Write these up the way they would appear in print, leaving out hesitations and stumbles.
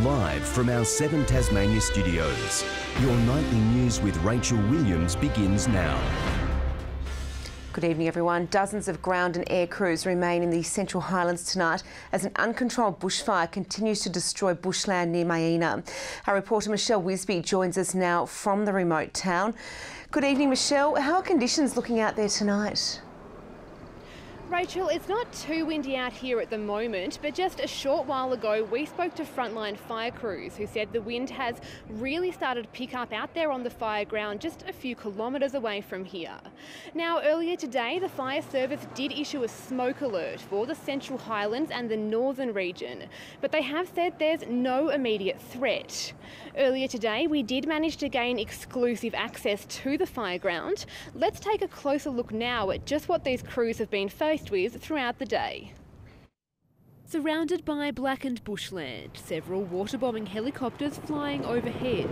Live from our 7 Tasmania studios, your nightly news with Rachel Williams begins now. Good evening, everyone. Dozens of ground and air crews remain in the Central Highlands tonight as an uncontrolled bushfire continues to destroy bushland near Maina. Our reporter Michelle Wisby joins us now from the remote town. Good evening, Michelle. How are conditions looking out there tonight? Rachel, it's not too windy out here at the moment, but just a short while ago we spoke to frontline fire crews who said the wind has really started to pick up out there on the fire ground just a few kilometres away from here. Now, earlier today the fire service did issue a smoke alert for the Central Highlands and the northern region, but they have said there's no immediate threat. Earlier today we did manage to gain exclusive access to the fire ground. Let's take a closer look now at just what these crews have been faced with throughout the day. Surrounded by blackened bushland, several waterbombing helicopters flying overhead.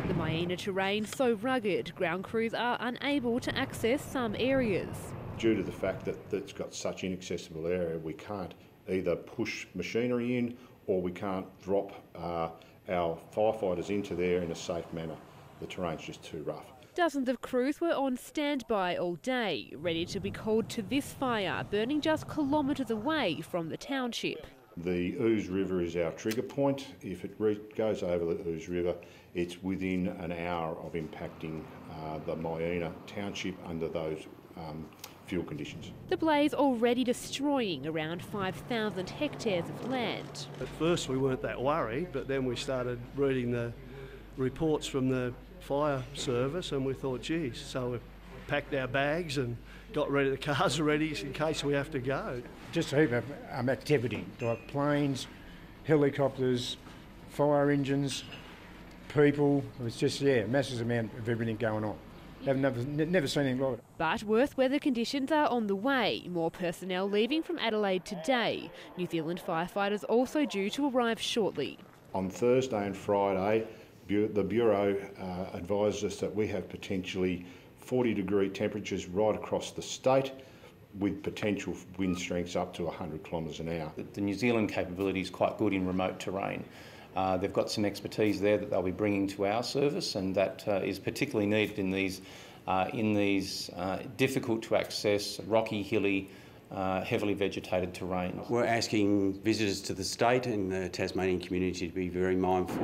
The Maina terrain so rugged, ground crews are unable to access some areas. Due to the fact that it's got such inaccessible area, we can't either push machinery in or we can't drop our firefighters into there in a safe manner. The terrain's just too rough. Dozens of crews were on standby all day, ready to be called to this fire, burning just kilometres away from the township. The Ouse River is our trigger point. If it goes over the Ouse River, it's within an hour of impacting the Maina township under those fuel conditions. The blaze already destroying around 5,000 hectares of land. At first we weren't that worried, but then we started reading the reports from the fire service and we thought, geez, so we packed our bags and got ready, the cars are ready in case we have to go. Just a heap of activity, like planes, helicopters, fire engines, people. It was just, massive amount of everything going on. I've never seen anything like it. But worse weather conditions are on the way. More personnel leaving from Adelaide today. New Zealand firefighters also due to arrive shortly. On Thursday and Friday, the Bureau advised us that we have potentially 40-degree temperatures right across the state with potential wind strengths up to 100 kilometres an hour. The New Zealand capability is quite good in remote terrain. They've got some expertise there that they'll be bringing to our service, and that is particularly needed in these difficult to access, rocky, hilly, heavily vegetated terrain. We're asking visitors to the state and the Tasmanian community to be very mindful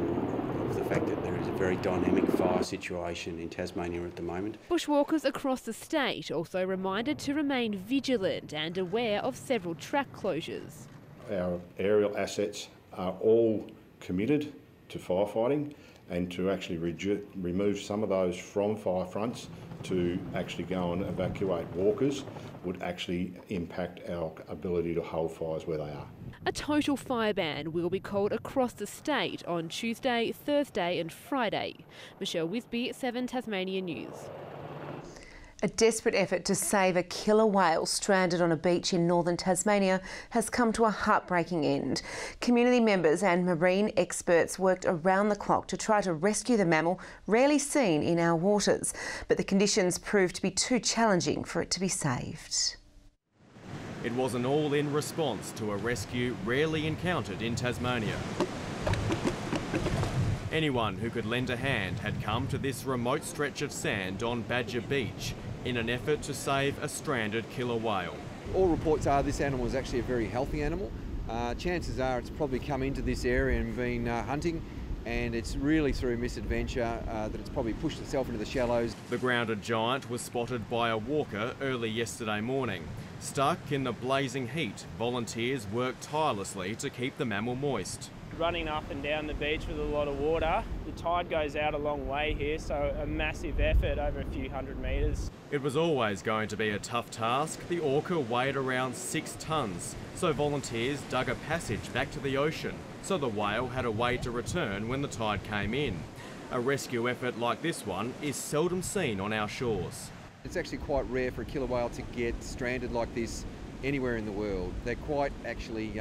of the fact that there is a very dynamic fire situation in Tasmania at the moment. Bushwalkers across the state also reminded to remain vigilant and aware of several track closures. Our aerial assets are all committed to firefighting and to actually remove some of those from fire fronts to actually go and evacuate walkers would actually impact our ability to hold fires where they are. A total fire ban will be called across the state on Tuesday, Thursday and Friday. Michelle Wisby, 7 Tasmania News. A desperate effort to save a killer whale stranded on a beach in northern Tasmania has come to a heartbreaking end. Community members and marine experts worked around the clock to try to rescue the mammal rarely seen in our waters, but the conditions proved to be too challenging for it to be saved. It was an all-in response to a rescue rarely encountered in Tasmania. Anyone who could lend a hand had come to this remote stretch of sand on Badger Beach in an effort to save a stranded killer whale. All reports are this animal is actually a very healthy animal. Chances are it's probably come into this area and been hunting, and it's really through misadventure that it's probably pushed itself into the shallows. The grounded giant was spotted by a walker early yesterday morning. Stuck in the blazing heat, volunteers worked tirelessly to keep the mammal moist. Running up and down the beach with a lot of water. The tide goes out a long way here, so a massive effort over a few hundred metres. It was always going to be a tough task. The orca weighed around 6 tonnes, so volunteers dug a passage back to the ocean, so the whale had a way to return when the tide came in. A rescue effort like this one is seldom seen on our shores. It's actually quite rare for a killer whale to get stranded like this anywhere in the world. They're quite actually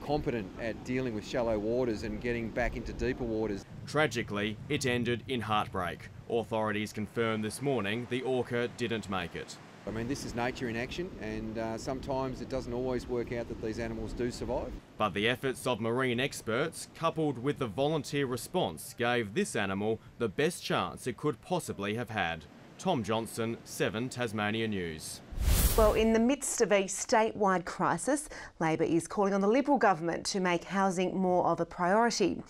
competent at dealing with shallow waters and getting back into deeper waters. Tragically, it ended in heartbreak. Authorities confirmed this morning the orca didn't make it. I mean, this is nature in action, and sometimes it doesn't always work out that these animals do survive. But the efforts of marine experts, coupled with the volunteer response, gave this animal the best chance it could possibly have had. Tom Johnson, 7 Tasmania News. Well, in the midst of a statewide crisis, Labor is calling on the Liberal government to make housing more of a priority.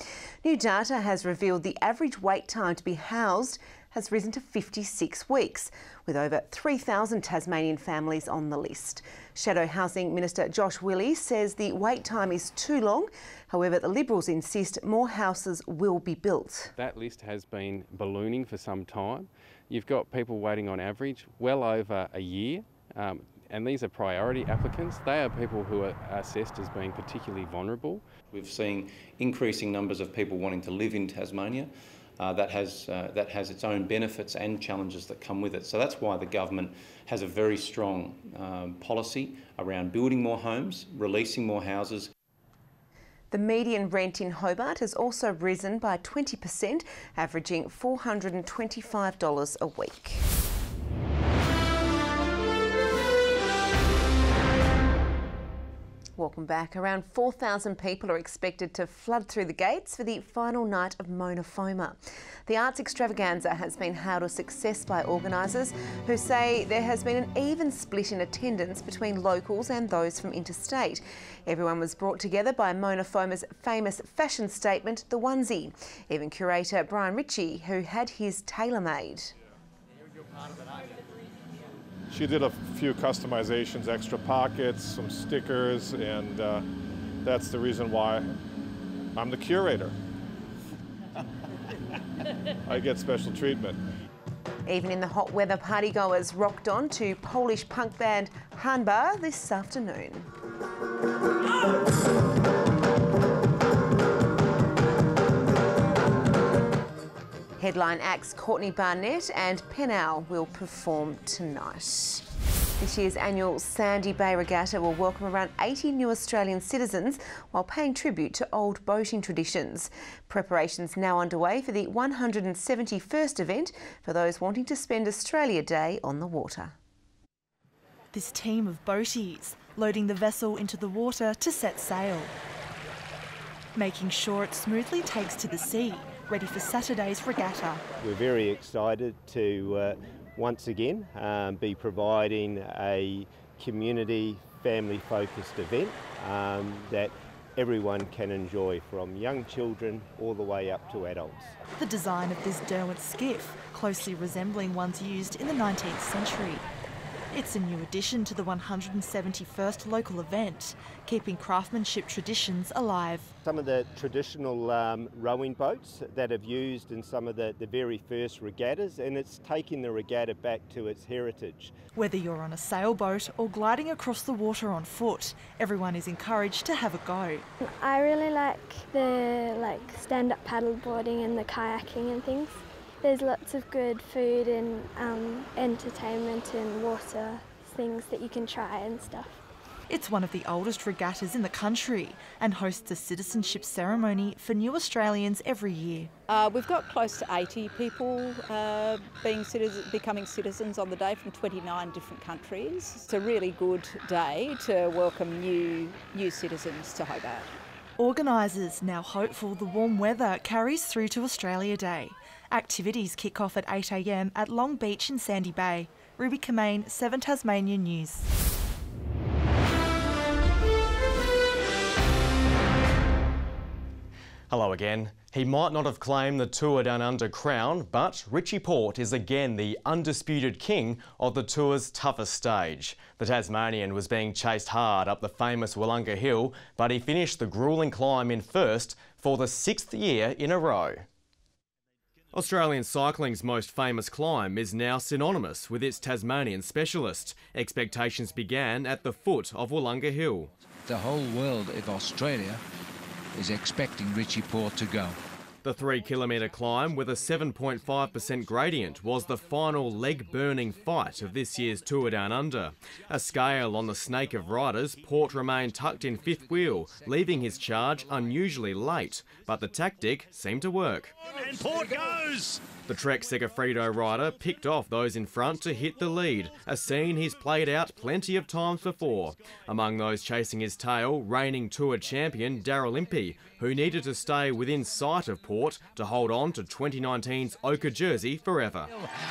New data has revealed the average wait time to be housed has risen to 56 weeks, with over 3,000 Tasmanian families on the list. Shadow Housing Minister Josh Willey says the wait time is too long. However, the Liberals insist more houses will be built. That list has been ballooning for some time. You've got people waiting on average well over a year. And these are priority applicants. They are people who are assessed as being particularly vulnerable. We've seen increasing numbers of people wanting to live in Tasmania. That has its own benefits and challenges that come with it. So that's why the government has a very strong policy around building more homes, releasing more houses. The median rent in Hobart has also risen by 20%, averaging $425 a week. Welcome back. Around 4,000 people are expected to flood through the gates for the final night of Foma. The arts extravaganza has been hailed a success by organisers, who say there has been an even split in attendance between locals and those from interstate. Everyone was brought together by Foma's famous fashion statement, the onesie. Even curator Brian Ritchie, who had his tailor-made. She did a few customizations, extra pockets, some stickers, and that's the reason why I'm the curator. I get special treatment. Even in the hot weather, partygoers rocked on to Polish punk band Hanbar this afternoon. Headline acts Courtney Barnett and Penal will perform tonight. This year's annual Sandy Bay Regatta will welcome around 80 new Australian citizens while paying tribute to old boating traditions. Preparations now underway for the 171st event for those wanting to spend Australia Day on the water. This team of boaties loading the vessel into the water to set sail, making sure it smoothly takes to the sea, ready for Saturday's regatta. We're very excited to once again be providing a community family-focused event that everyone can enjoy, from young children all the way up to adults. The design of this Derwent skiff, closely resembling ones used in the 19th century. It's a new addition to the 171st local event, keeping craftsmanship traditions alive. Some of the traditional rowing boats that have used in some of the very first regattas, and it's taking the regatta back to its heritage. Whether you're on a sailboat or gliding across the water on foot, everyone is encouraged to have a go. I really like the stand-up paddleboarding and the kayaking and things. There's lots of good food and entertainment and water things that you can try and stuff. It's one of the oldest regattas in the country and hosts a citizenship ceremony for new Australians every year. We've got close to 80 people becoming citizens on the day from 29 different countries. It's a really good day to welcome new citizens to Hobart. Organisers now hopeful the warm weather carries through to Australia Day. Activities kick off at 8 a.m. at Long Beach in Sandy Bay. Ruby Kamain, 7 Tasmania News. Hello again. He might not have claimed the Tour Down Under crown, but Richie Porte is again the undisputed king of the Tour's toughest stage. The Tasmanian was being chased hard up the famous Wollonga Hill, but he finished the gruelling climb in first for the 6th year in a row. Australian cycling's most famous climb is now synonymous with its Tasmanian specialist. Expectations began at the foot of Wollonga Hill. The whole world of Australia is expecting Richie Porte to go. The 3-kilometre climb with a 7.5% gradient was the final leg-burning fight of this year's Tour Down Under. A scale on the snake of riders, Port remained tucked in fifth wheel, leaving his charge unusually late, but the tactic seemed to work. And Port goes! The Trek Segafredo rider picked off those in front to hit the lead, a scene he's played out plenty of times before. Among those chasing his tail, reigning Tour champion Daryl Impey, who needed to stay within sight of Port to hold on to 2019's ochre jersey forever.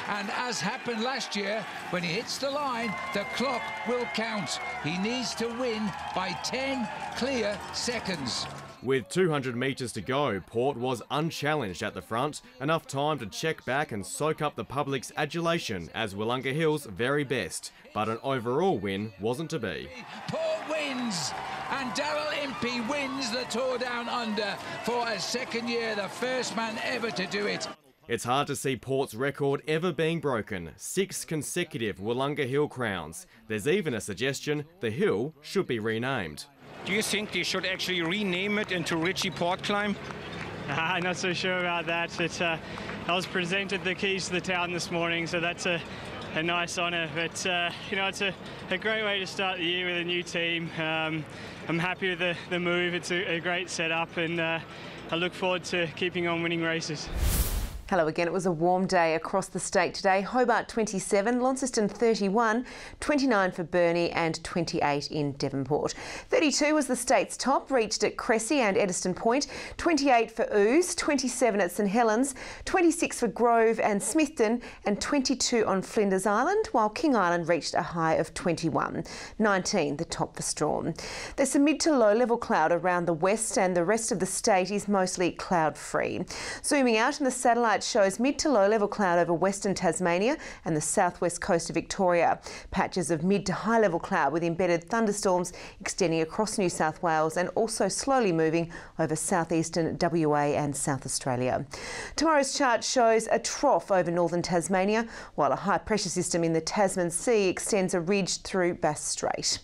And as happened last year, when he hits the line, the clock will count. He needs to win by 10 clear seconds. With 200 metres to go, Port was unchallenged at the front, enough time to check back and soak up the public's adulation as Willunga Hill's very best. But an overall win wasn't to be. Port wins, and Daryl Impey wins the Tour Down Under for a second year, the first man ever to do it. It's hard to see Port's record ever being broken. 6 consecutive Willunga Hill crowns. There's even a suggestion the hill should be renamed. Do you think they should actually rename it into Richie Port Climb? I'm not so sure about that. I was presented the keys to the town this morning, so that's a nice honour. But, you know, it's a great way to start the year with a new team. I'm happy with the move. It's a great setup, and I look forward to keeping on winning races. Hello again. It was a warm day across the state today. Hobart 27, Launceston 31, 29 for Burnie and 28 in Devonport. 32 was the state's top, reached at Cressy and Eddystone Point, 28 for Ouse, 27 at St Helens, 26 for Grove and Smithton and 22 on Flinders Island, while King Island reached a high of 21. 19 the top for Strawn. There's some mid to low level cloud around the west and the rest of the state is mostly cloud free. Zooming out in the satellite shows mid to low level cloud over western Tasmania and the southwest coast of Victoria. Patches of mid to high level cloud with embedded thunderstorms extending across New South Wales and also slowly moving over southeastern WA and South Australia. Tomorrow's chart shows a trough over northern Tasmania, while a high pressure system in the Tasman Sea extends a ridge through Bass Strait.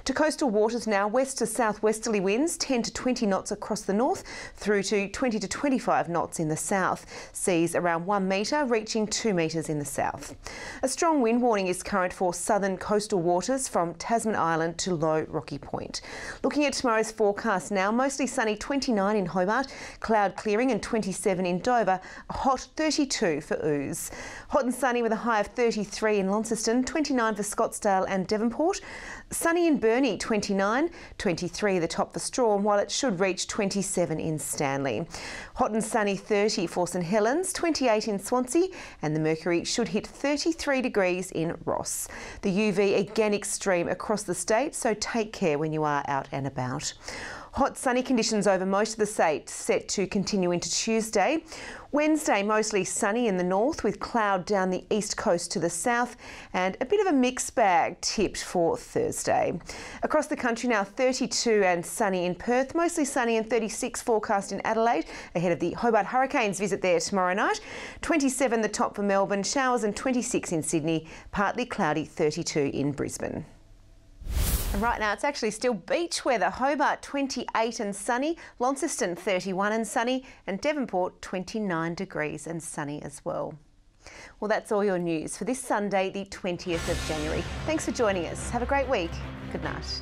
To coastal waters now, west to southwesterly winds 10 to 20 knots across the north through to 20 to 25 knots in the south. Seas around 1 metre, reaching 2 metres in the south. A strong wind warning is current for southern coastal waters from Tasman Island to Low Rocky Point. Looking at tomorrow's forecast now, mostly sunny 29 in Hobart, cloud clearing and 27 in Dover, a hot 32 for Ouse. Hot and sunny with a high of 33 in Launceston, 29 for Scottsdale and Devonport. Sunny in Burnie, 29, 23 the top for Strawn, while it should reach 27 in Stanley. Hot and sunny 30 for St Helens, 28 in Swansea, and the mercury should hit 33 degrees in Ross. The UV again extreme across the state, so take care when you are out and about. Hot sunny conditions over most of the state set to continue into Tuesday. Wednesday mostly sunny in the north with cloud down the east coast to the south and a bit of a mixed bag tipped for Thursday. Across the country now 32 and sunny in Perth, mostly sunny and 36 forecast in Adelaide ahead of the Hobart Hurricanes visit there tomorrow night. 27 the top for Melbourne, showers and 26 in Sydney, partly cloudy 32 in Brisbane. And right now it's actually still beach weather. Hobart 28 and sunny, Launceston 31 and sunny, and Devonport 29 degrees and sunny as well. Well, that's all your news for this Sunday, the 20th of January. Thanks for joining us. Have a great week. Good night.